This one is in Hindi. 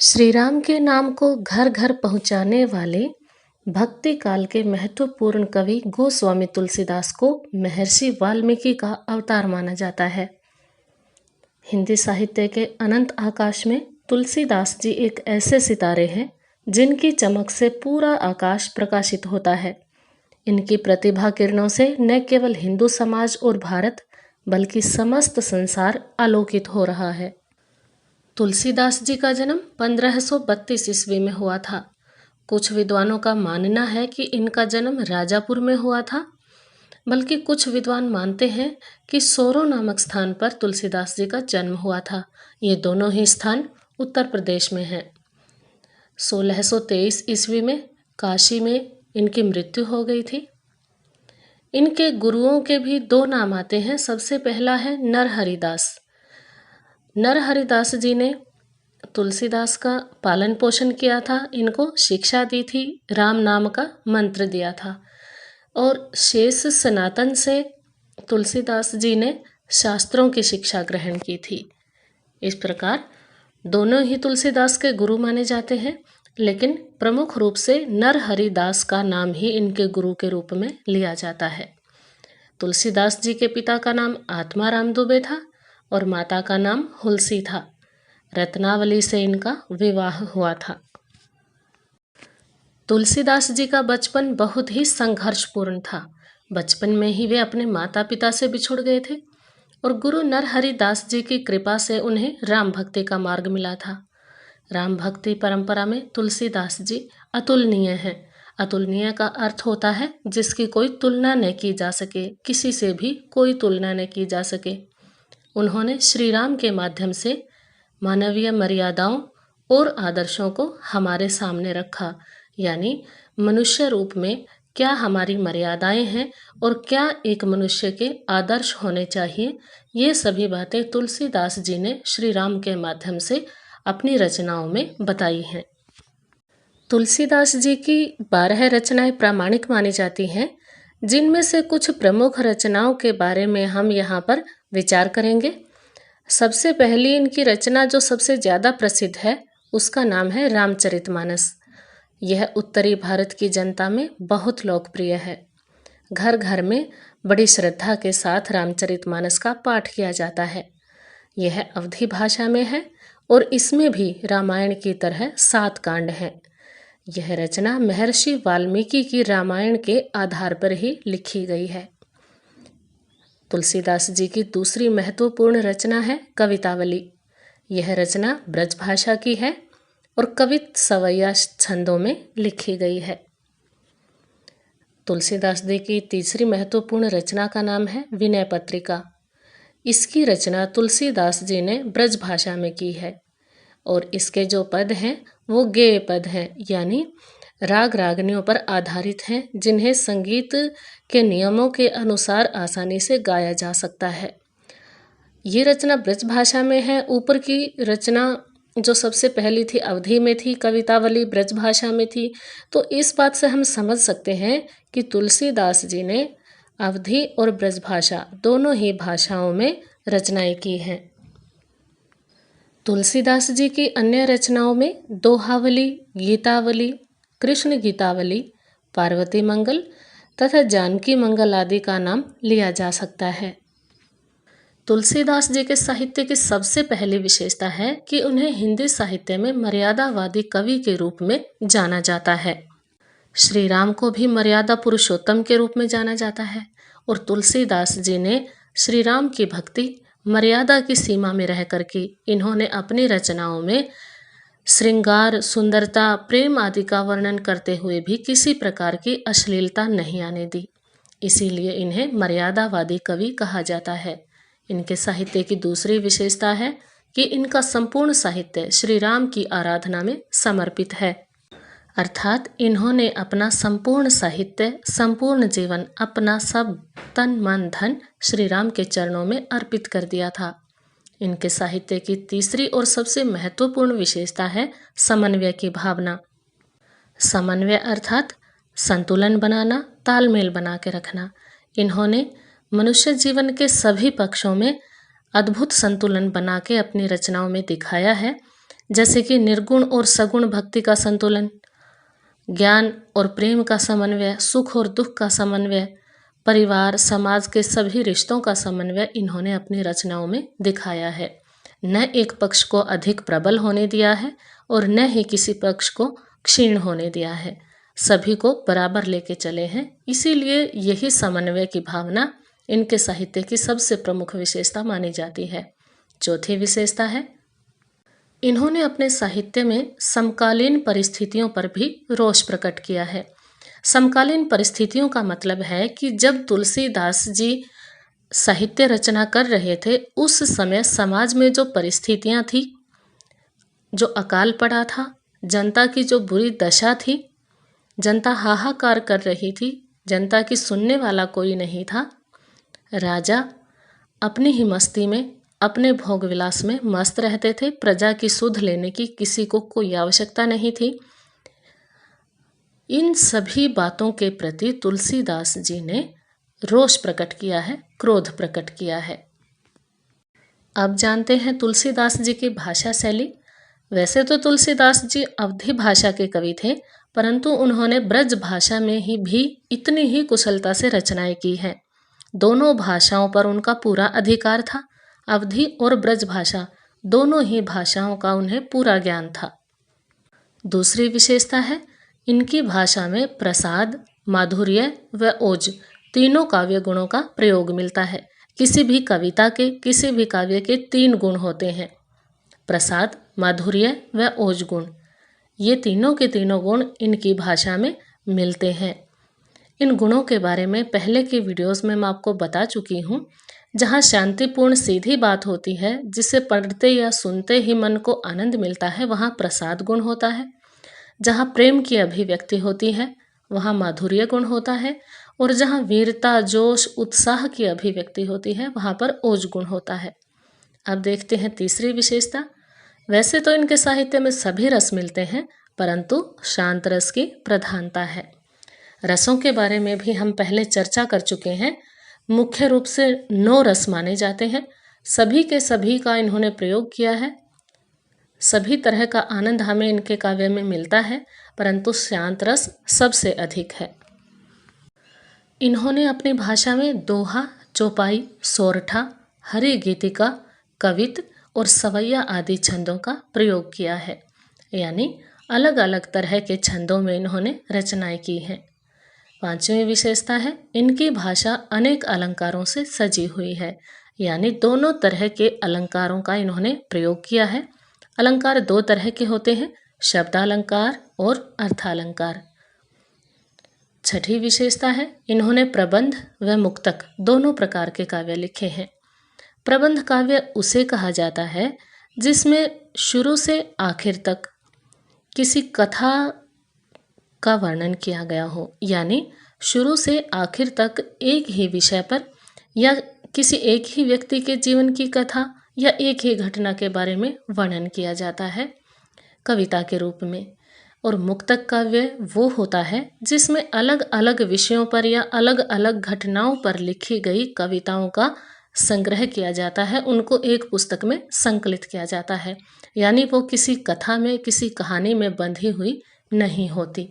श्री राम के नाम को घर घर पहुंचाने वाले भक्ति काल के महत्वपूर्ण कवि गोस्वामी तुलसीदास को महर्षि वाल्मीकि का अवतार माना जाता है। हिंदी साहित्य के अनंत आकाश में तुलसीदास जी एक ऐसे सितारे हैं जिनकी चमक से पूरा आकाश प्रकाशित होता है। इनकी प्रतिभा किरणों से न केवल हिंदू समाज और भारत बल्कि समस्त संसार आलोकित हो रहा है। तुलसीदास जी का जन्म 1532 ईस्वी में हुआ था। कुछ विद्वानों का मानना है कि इनका जन्म राजापुर में हुआ था, बल्कि कुछ विद्वान मानते हैं कि सोरो नामक स्थान पर तुलसीदास जी का जन्म हुआ था। ये दोनों ही स्थान उत्तर प्रदेश में हैं। 1623 ईस्वी में काशी में इनकी मृत्यु हो गई थी। इनके गुरुओं के भी दो नाम आते हैं। सबसे पहला है नरहरिदास। नरहरिदास जी ने तुलसीदास का पालन पोषण किया था, इनको शिक्षा दी थी, राम नाम का मंत्र दिया था और शेष सनातन से तुलसीदास जी ने शास्त्रों की शिक्षा ग्रहण की थी। इस प्रकार दोनों ही तुलसीदास के गुरु माने जाते हैं, लेकिन प्रमुख रूप से नरहरिदास का नाम ही इनके गुरु के रूप में लिया जाता है। तुलसीदास जी के पिता का नाम आत्माराम दुबे था और माता का नाम हुलसी था। रत्नावली से इनका विवाह हुआ था। तुलसीदास जी का बचपन बहुत ही संघर्षपूर्ण था। बचपन में ही वे अपने माता पिता से बिछुड़ गए थे और गुरु नरहरिदास जी की कृपा से उन्हें राम भक्ति का मार्ग मिला था। राम भक्ति परंपरा में तुलसीदास जी अतुलनीय हैं। अतुलनीय का अर्थ होता है जिसकी कोई तुलना न की जा सके, किसी से भी कोई तुलना न की जा सके। उन्होंने श्री राम के माध्यम से मानवीय मर्यादाओं और आदर्शों को हमारे सामने रखा, यानी मनुष्य रूप में क्या हमारी मर्यादाएं हैं और क्या एक मनुष्य के आदर्श होने चाहिए, ये सभी बातें तुलसीदास जी ने श्री राम के माध्यम से अपनी रचनाओं में बताई हैं। तुलसीदास जी की 12 रचनाएं प्रामाणिक मानी जाती हैं, जिनमें से कुछ प्रमुख रचनाओं के बारे में हम यहाँ पर विचार करेंगे। सबसे पहली इनकी रचना जो सबसे ज़्यादा प्रसिद्ध है उसका नाम है रामचरितमानस। यह उत्तरी भारत की जनता में बहुत लोकप्रिय है। घर घर में बड़ी श्रद्धा के साथ रामचरितमानस का पाठ किया जाता है। यह अवधी भाषा में है और इसमें भी रामायण की तरह 7 कांड हैं। यह रचना महर्षि वाल्मीकि की रामायण के आधार पर ही लिखी गई है। तुलसीदास जी की दूसरी महत्वपूर्ण रचना है कवितावली। यह रचना ब्रजभाषा की है और कवित सवैया छंदों में लिखी गई है। तुलसीदास जी की तीसरी महत्वपूर्ण रचना का नाम है विनय पत्रिका। इसकी रचना तुलसीदास जी ने ब्रजभाषा में की है और इसके जो पद हैं वो गेय पद हैं, यानी राग रागनियों पर आधारित हैं, जिन्हें संगीत के नियमों के अनुसार आसानी से गाया जा सकता है। ये रचना ब्रजभाषा में है। ऊपर की रचना जो सबसे पहली थी अवधी में थी, कवितावली ब्रजभाषा में थी। तो इस बात से हम समझ सकते हैं कि तुलसीदास जी ने अवधी और ब्रजभाषा दोनों ही भाषाओं में रचनाएं की हैं। तुलसीदास जी की अन्य रचनाओं में दोहावली, गीतावली, कृष्ण गीतावली, पार्वती मंगल तथा जानकी मंगल आदि का नाम लिया जा सकता है। तुलसीदास जी के साहित्य की सबसे पहली विशेषता है कि उन्हें हिंदी साहित्य में मर्यादावादी कवि के रूप में जाना जाता है। श्री राम को भी मर्यादा पुरुषोत्तम के रूप में जाना जाता है और तुलसीदास जी ने श्री राम की भक्ति मर्यादा की सीमा में रह कर की। इन्होंने अपनी रचनाओं में श्रृंगार, सुंदरता, प्रेम आदि का वर्णन करते हुए भी किसी प्रकार की अश्लीलता नहीं आने दी। इसीलिए इन्हें मर्यादावादी कवि कहा जाता है। इनके साहित्य की दूसरी विशेषता है कि इनका संपूर्ण साहित्य श्री राम की आराधना में समर्पित है, अर्थात इन्होंने अपना संपूर्ण साहित्य, संपूर्ण जीवन, अपना सब तन मन धन श्री राम के चरणों में अर्पित कर दिया था। इनके साहित्य की तीसरी और सबसे महत्वपूर्ण विशेषता है समन्वय की भावना। समन्वय अर्थात संतुलन बनाना, तालमेल बना के रखना। इन्होंने मनुष्य जीवन के सभी पक्षों में अद्भुत संतुलन बना के अपनी रचनाओं में दिखाया है, जैसे कि निर्गुण और सगुण भक्ति का संतुलन, ज्ञान और प्रेम का समन्वय, सुख और दुख का समन्वय, परिवार समाज के सभी रिश्तों का समन्वय इन्होंने अपनी रचनाओं में दिखाया है। न एक पक्ष को अधिक प्रबल होने दिया है और न ही किसी पक्ष को क्षीण होने दिया है, सभी को बराबर लेके चले हैं। इसीलिए यही समन्वय की भावना इनके साहित्य की सबसे प्रमुख विशेषता मानी जाती है। चौथी विशेषता है, इन्होंने अपने साहित्य में समकालीन परिस्थितियों पर भी रोष प्रकट किया है। समकालीन परिस्थितियों का मतलब है कि जब तुलसीदास जी साहित्य रचना कर रहे थे, उस समय समाज में जो परिस्थितियां थी, जो अकाल पड़ा था, जनता की जो बुरी दशा थी, जनता हाहाकार कर रही थी, जनता की सुनने वाला कोई नहीं था। राजा अपनी ही मस्ती में, अपने भोग विलास में मस्त रहते थे, प्रजा की सुध लेने की किसी को कोई आवश्यकता नहीं थी। इन सभी बातों के प्रति तुलसीदास जी ने रोष प्रकट किया है, क्रोध प्रकट किया है। अब जानते हैं तुलसीदास जी की भाषा शैली। वैसे तो तुलसीदास जी अवधी भाषा के कवि थे, परंतु उन्होंने ब्रज भाषा में ही भी इतनी ही कुशलता से रचनाएं की हैं। दोनों भाषाओं पर उनका पूरा अधिकार था। अवधी और ब्रज भाषा दोनों ही भाषाओं का उन्हें पूरा ज्ञान था। दूसरी विशेषता है, इनकी भाषा में प्रसाद, माधुर्य व ओज तीनों काव्य गुणों का प्रयोग मिलता है। किसी भी कविता के, किसी भी काव्य के 3 गुण होते हैं, प्रसाद, माधुर्य व ओज गुण। ये तीनों के तीनों गुण इनकी भाषा में मिलते हैं। इन गुणों के बारे में पहले की वीडियोस में मैं आपको बता चुकी हूँ। जहाँ शांतिपूर्ण सीधी बात होती है, जिसे पढ़ते या सुनते ही मन को आनंद मिलता है, वहाँ प्रसाद गुण होता है। जहाँ प्रेम की अभिव्यक्ति होती है, वहाँ माधुर्य गुण होता है। और जहाँ वीरता, जोश, उत्साह की अभिव्यक्ति होती है, वहाँ पर ओज गुण होता है। अब देखते हैं तीसरी विशेषता। वैसे तो इनके साहित्य में सभी रस मिलते हैं, परंतु शांत रस की प्रधानता है। रसों के बारे में भी हम पहले चर्चा कर चुके हैं। मुख्य रूप से 9 रस माने जाते हैं। सभी के सभी का इन्होंने प्रयोग किया है। सभी तरह का आनंद हमें इनके काव्य में मिलता है, परंतु शांत रस सबसे अधिक है। इन्होंने अपनी भाषा में दोहा, चौपाई, सोरठा, हरि गीतिका, कवित और सवैया आदि छंदों का प्रयोग किया है। यानी अलग अलग तरह के छंदों में इन्होंने रचनाएं की हैं। पांचवी विशेषता है, इनकी भाषा अनेक अलंकारों से सजी हुई है। यानी दोनों तरह के अलंकारों का इन्होंने प्रयोग किया है। अलंकार 2 तरह के होते हैं, शब्दालंकार और अर्थालंकार। छठी विशेषता है, इन्होंने प्रबंध व मुक्तक दोनों प्रकार के काव्य लिखे हैं। प्रबंध काव्य उसे कहा जाता है जिसमें शुरू से आखिर तक किसी कथा का वर्णन किया गया हो। यानी शुरू से आखिर तक एक ही विषय पर या किसी एक ही व्यक्ति के जीवन की कथा या एक ही घटना के बारे में वर्णन किया जाता है कविता के रूप में। और मुक्तक काव्य वो होता है जिसमें अलग अलग विषयों पर या अलग अलग घटनाओं पर लिखी गई कविताओं का संग्रह किया जाता है, उनको एक पुस्तक में संकलित किया जाता है। यानी वो किसी कथा में, किसी कहानी में बंधी हुई नहीं होती।